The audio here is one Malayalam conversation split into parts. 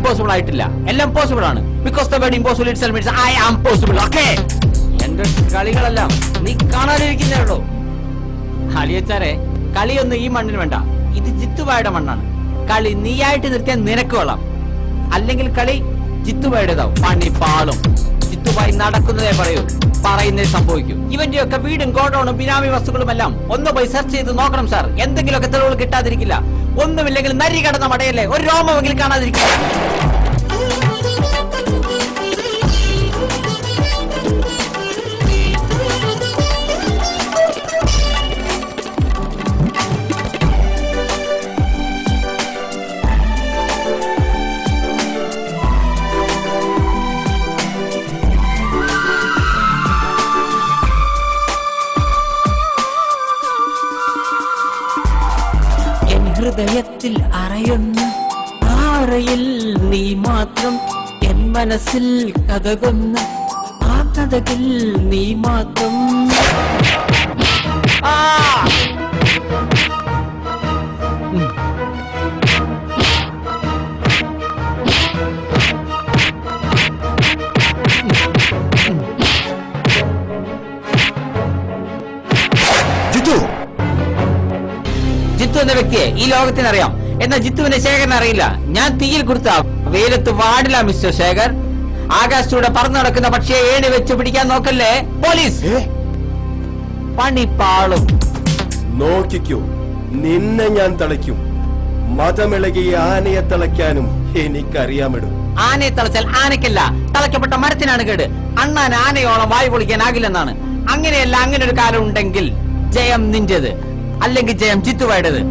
ഇമ്പോസിബിൾ ആയിട്ടില്ല, എല്ലാം പോസിബിൾ ആണ്. Because the word impossible itself means I am possible. Okay, എന്റെ കളികളെല്ലാം നീ കാണാനിരിക്കുന്നേ ഉള്ളൂ. അലിയച്ചാരെ, കളിയൊന്നും ഈ മണ്ണിന് വേണ്ട, ഇത് ജിത്തുബായുടെ മണ്ണാണ്. കളി നീയായിട്ട് നിർത്തിയാൽ നിനക്ക് കൊള്ളാം, അല്ലെങ്കിൽ കളി ജിത്തുബായുടേതാവും. പണി പാളും. ജിത്തുബായി നടക്കുന്നതേ പറയൂ, പറയുന്നേ സംഭവിക്കും. ഇവന്റെ ഒക്കെ വീടും ഗോഡൌണും ബിനാമി വസ്തുക്കളും എല്ലാം ഒന്ന് പോയി സെർച്ച് ചെയ്ത് നോക്കണം സാർ. എന്തെങ്കിലുമൊക്കെ തെളിവുകൾ കിട്ടാതിരിക്കില്ല. ഒന്നുമില്ലെങ്കിൽ നരി കടന്ന മടയല്ലേ, ഒരു രോമമെങ്കിലും കാണാതിരിക്കില്ല. ഹൃദയത്തിൽ അറയുന്ന ആറയിൽ നീ മാത്രം, എൻ മനസ്സിൽ കഥകുന്ന ആ കഥകിൽ നീ മാത്രം. ജിത്തു എന്ന വ്യക്തിയെ ഈ ലോകത്തിനറിയാം, എന്നാൽ ജിത്തുവിനെ ശേഖരൻ അറിയില്ല. ഞാൻ തീയിൽ കൊടുത്ത വെയിലത്ത് വാടില്ല മിസ്റ്റർ ശേഖർ. ആകാശത്തൂടെ പറന്നു നടക്കുന്ന പക്ഷിയെ ഏണി വെച്ച് പിടിക്കാൻ നോക്കല്ലേ പോലീസ്. പണി പാളും. നോക്കിക്കോ, നിന്നെ ഞാൻ തളയ്ക്കും. മതമിളകിയ ആനയെ തളയ്ക്കാനും എനിക്കറിയാമിടും. ആനയെ തളച്ചാൽ ആനയ്ക്കല്ല, തളയ്ക്കപ്പെട്ട മരത്തിനാണ് കേട്. അണ്ണാൻ ആനയോളം വായു പൊളിക്കാനാകില്ലെന്നാണ്. അങ്ങനെയല്ല, അങ്ങനെ ഒരു കാലം ഉണ്ടെങ്കിൽ ജയം നിന്റേത്, അല്ലെങ്കിൽ ജയം ജിത്തുബായുടേത്.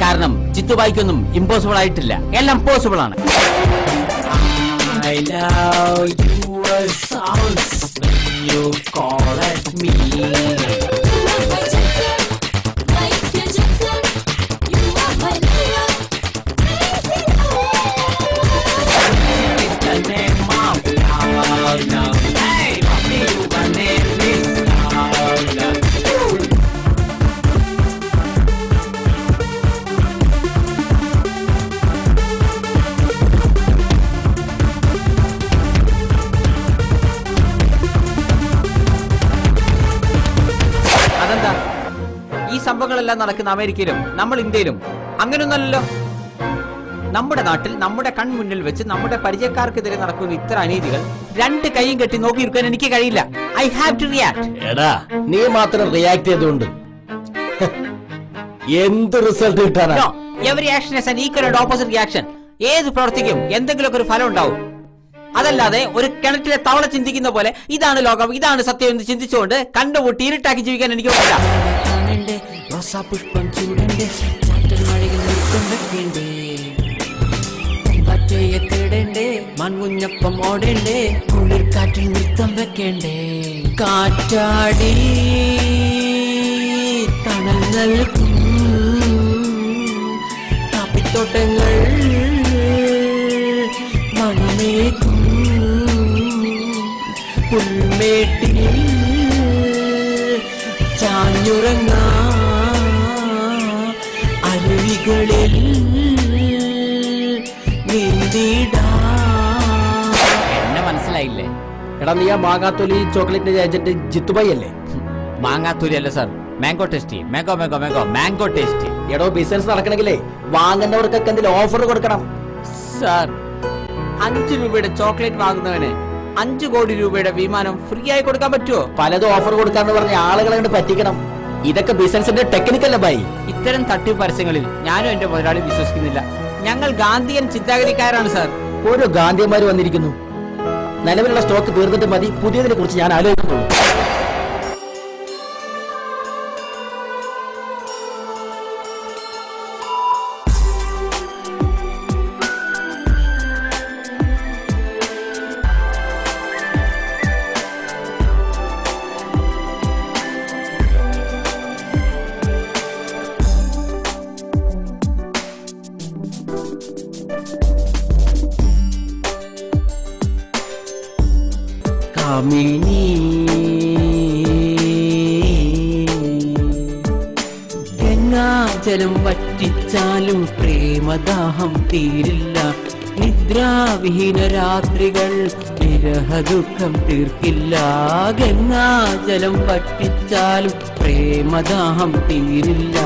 കാരണം ജിത്തുബായിക്കൊന്നും ഇമ്പോസിബിൾ ആയിട്ടില്ല, എല്ലാം പോസിബിൾ ആണ്. I love your sounds when you call at me. അതെന്താ, ഈ സംഭവങ്ങളെല്ലാം നടക്കുന്ന അമേരിക്കയിലും നമ്മൾ ഇന്ത്യയിലും അങ്ങനെയൊന്നല്ലോ. നമ്മുടെ നാട്ടിൽ നമ്മുടെ കൺമുന്നിൽ വെച്ച് നമ്മുടെ പരിചയക്കാർക്കെതിരെ നടക്കുന്ന ഇത്ര അനീതികൾ രണ്ട് കൈയും കെട്ടി നോക്കിയിരിക്കാൻ എനിക്ക് കഴിയില്ല. I have to react. എടാ, നീ മാത്രം റിയാക്ട് ചെയ്തുകൊണ്ട് എന്ത് റിസൾട്ട് കിട്ടാനാ? Every action is an equal and opposite reaction. ഏത് പ്രവർത്തിക്കും എന്തെങ്കിലുമൊക്കെ ഒരു ഫലം ഉണ്ടാവും. അതല്ലാതെ ഒരു കിണറ്റിലെ തവള ചിന്തിക്കുന്ന പോലെ ഇതാണ് ലോകം, ഇതാണ് സത്യം എന്ന് ചിന്തിച്ചുകൊണ്ട് കണ്ടുമുട്ടി ഇരുട്ടാക്കി ജീവിക്കാൻ എനിക്ക് പറ്റില്ല. മൺകുഞ്ഞപ്പം ഓടേണ്ടേ, കുളിർ കാറ്റിൽ നൃത്തം വെക്കേണ്ടേ, കാറ്റാടി തണൽ നൽകും കാപ്പിത്തോട്ടങ്ങൾ മണമേകും പുൽമേട്ടിൽ ചാഞ്ഞുറങ്ങ അരുവികളിൽ എന്നെ മനസ്സിലായില്ലേ? എടാ, നീ ആ മാങ്ങാത്തൊലി ചോക്ലേറ്റിന്റെ ഏജന്റ് ജിത്തുബായി അല്ലേ? മാങ്ങാത്തൊലി അല്ല sir, mango tasty. Mango mango mango mango tasty. എടോ, ബിസിനസ് നടക്കണമെങ്കിലേ വാങ്ങുന്നവർക്കൊക്കെ എന്തെങ്കിലും ഓഫർ കൊടുക്കണം സാർ. 5 രൂപയുടെ ചോക്ലേറ്റ് വാങ്ങുന്നവന് 5 കോടി രൂപയുടെ വിമാനം ഫ്രീ ആയി കൊടുക്കാൻ പറ്റുമോ? പലതും ഓഫർ കൊടുക്കാന്ന് പറഞ്ഞ ആളുകളെ കൊണ്ട് പറ്റിക്കണം. ഇതൊക്കെ ബിസിനസിന്റെ ടെക്നിക്കല്ല ബൈ. ഇത്തരം തട്ടിപ്പ് പരസ്യങ്ങളിൽ ഞാനും എന്റെ മുതലാളി വിശ്വസിക്കുന്നില്ല. ഞങ്ങൾ ഗാന്ധിയൻ ചിന്താഗതിക്കാരാണ് സാർ. ഓരോ ഗാന്ധിയന്മാര് വന്നിരിക്കുന്നു. നിലവിലുള്ള സ്റ്റോക്ക് തീർന്നിട്ട് മതി പുതിയതിനെ കുറിച്ച് ഞാൻ ആലോചിക്കുന്നുള്ളൂ. ഗംഗാജലം വറ്റിച്ചാലും പ്രേമദാഹം തീരില്ല. നിദ്രാവിഹീന രാത്രികൾ വിരഹദുഃഖം തീർക്കില്ല. ഗംഗാജലം വറ്റിച്ചാലും പ്രേമദാഹം തീരില്ല.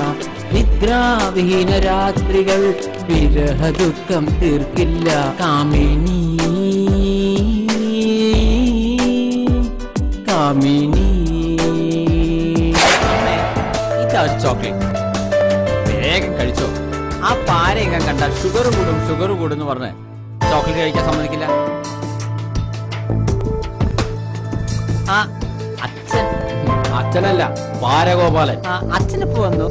നിദ്രാവിഹീന രാത്രികൾ വിരഹദുഃഖം തീർക്കില്ല. കാമിനി കാമിനി. ഇതാ ചോക്ലേറ്റ്, വേഗം കഴിച്ചോ. ആ പാരയൊക്കെ കണ്ടാൽ ഷുഗർ കൂടും എന്ന് പറഞ്ഞ് ചോക്ലേറ്റ് കഴിക്കാൻ സമ്മതിക്കില്ല. ആ അച്ഛൻ, അച്ഛനല്ല പാരഗോപാലൻ. അച്ഛനിപ്പോ വന്നു.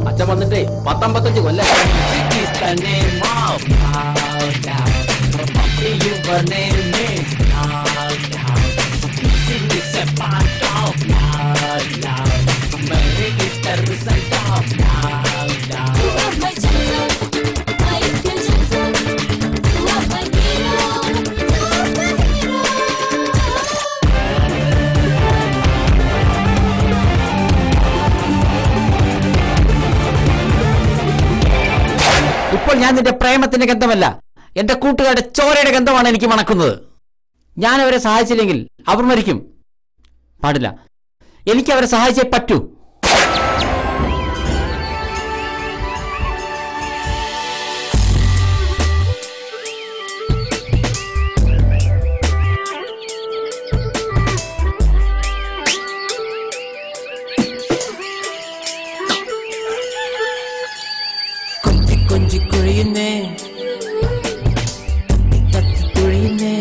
അച്ഛൻ വന്നിട്ടേ 10-15 കൊല്ലം. ഇപ്പോൾ ഞാൻ നിന്റെ പ്രേമത്തിന്റെ ഗന്ധമല്ല, എന്റെ കൂട്ടുകാരുടെ ചോരയുടെ ഗന്ധമാണ് എനിക്ക് മണക്കുന്നത്. ഞാൻ അവരെ സഹായിച്ചില്ലെങ്കിൽ അവർ മരിക്കും. പാടില്ല, എനിക്ക് അവരെ സഹായിച്ചേ പറ്റൂ. കൊഞ്ചിക്കൊഴിയുന്നേ തത്തിക്കൊഴിയുന്നേ.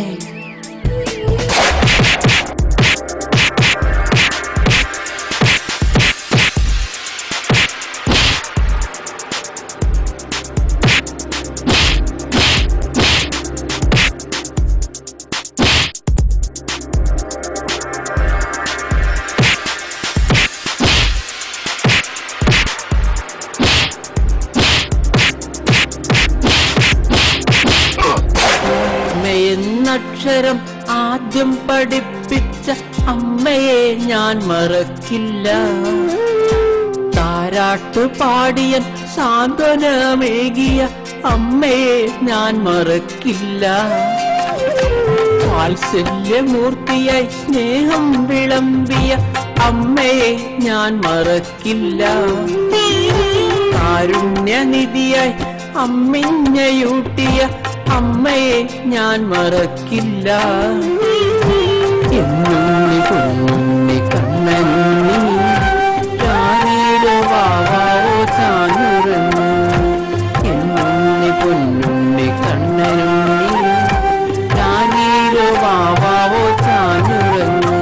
എന്നക്ഷരം ആദ്യം പഠിപ്പിച്ച അമ്മയെ ഞാൻ മറക്കില്ല. താരാട്ട് പാടിയൻ സാന്ത്വനമേകിയ അമ്മയെ ഞാൻ മറക്കില്ല. വാത്സല്യമൂർത്തിയായി സ്നേഹം വിളമ്പിയ അമ്മയെ ഞാൻ മറക്കില്ല. കാരുണ്യനിധിയായി അമ്മിഞ്ഞയൂട്ടിയ അമ്മയെ ഞാൻ മറക്കില്ല. എന്നുണ്ണി പൊന്നുണ്ണി കണ്ണനുണ്ണി ചാരിയിലോ വാവാവോ ചാഞ്ഞുറങ്ങി. എന്നുണ്ണി പൊന്നുണ്ണി കണ്ണനുണ്ണി ചാരിയിലോ വാവാവോ ചാഞ്ഞുറങ്ങി.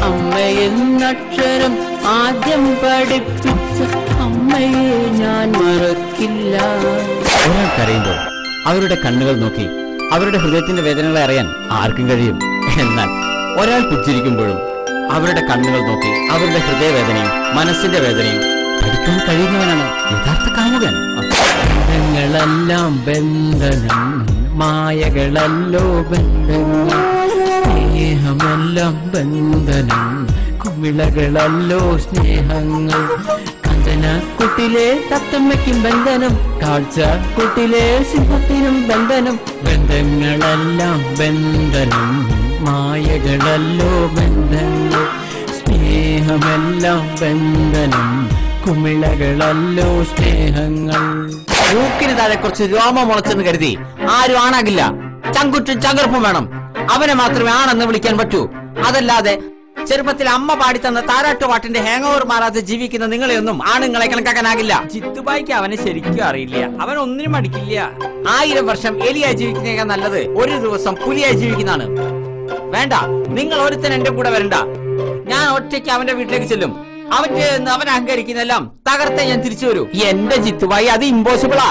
അമ്മയെന്നക്ഷരം ആദ്യം പഠിപ്പിച്ച അമ്മയെ ഞാൻ മറക്കില്ല. ഒരാൾ കരയുമ്പോൾ അവരുടെ കണ്ണുകൾ നോക്കി അവരുടെ ഹൃദയത്തിന്റെ വേദനകളെ അറിയാൻ ആർക്കും കഴിയും. എന്നാൽ ഒരാൾ പുഞ്ചിരിക്കുമ്പോഴും അവരുടെ കണ്ണുകൾ നോക്കി അവരുടെ ഹൃദയവേദനയും മനസ്സിന്റെ വേദനയും പഠിക്കാൻ കഴിയുന്നവനാണ് യഥാർത്ഥ കാമുകൻ. ബന്ധങ്ങളെല്ലാം ബന്ധനം, മായകളല്ലോ ബന്ധങ്ങൾ. സ്നേഹമെല്ലാം ബന്ധനം, കുമിളകളല്ലോ സ്നേഹങ്ങൾ. കുട്ടിലെ തത്തമ്മയ്ക്കും ബന്ധനം, കാഴ്ച കുട്ടിലെ സിംഹത്തിനും ബന്ധനം. ബന്ധങ്ങളെല്ലാം ബന്ധനം, മായകളല്ലോ ബന്ധങ്ങൾ. സ്നേഹമെല്ലാം ബന്ധനം, കുമിളകളല്ലോ സ്നേഹങ്ങൾ. മൂക്കിന് താഴെ കുറച്ച് രോമം മുളച്ചെന്ന് കരുതി ആരും ആണാകില്ല. ചങ്കുറ്റും ചങ്കർപ്പും വേണം. അവനെ മാത്രമേ ആണെന്ന് വിളിക്കാൻ പറ്റൂ. അതല്ലാതെ ചെറുപ്പത്തിൽ അമ്മ പാടിത്തന്ന താരാട്ടുപാട്ടിന്റെ ഹാങ് ഓവർ മാറാതെ ജീവിക്കുന്ന നിങ്ങളെയൊന്നും ആണുങ്ങളെ കണക്കാക്കാനാകില്ല. ജിത്തുബായിക്ക് അവനെ ശരിക്കും അറിയില്ല. അവൻ ഒന്നിനും മടിക്കില്ല. 1000 വർഷം എലിയായി ജീവിക്കുന്നേക്കാൾ നല്ലത് ഒരു ദിവസം പുലിയായി ജീവിക്കുന്നതാണ്. വേണ്ട, നിങ്ങൾ ഒരുത്തൻ എന്റെ കൂടെ വരണ്ട. ഞാൻ ഒറ്റയ്ക്ക് അവന്റെ വീട്ടിലേക്ക് ചെല്ലും. അവൻ അഹങ്കരിക്കുന്നെല്ലാം തകർത്തേ ഞാൻ തിരിച്ചു വരൂ. എന്റെ ജിത്തുബായി അത് ഇമ്പോസിബിളാ.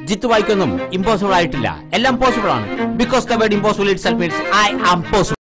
ജിത്തുബായിക്കൊന്നും ഇമ്പോസിബിൾ ആയിട്ടില്ല. എല്ലാം പോസിബിൾ ആണ്. Because the word impossible itself means I am possible.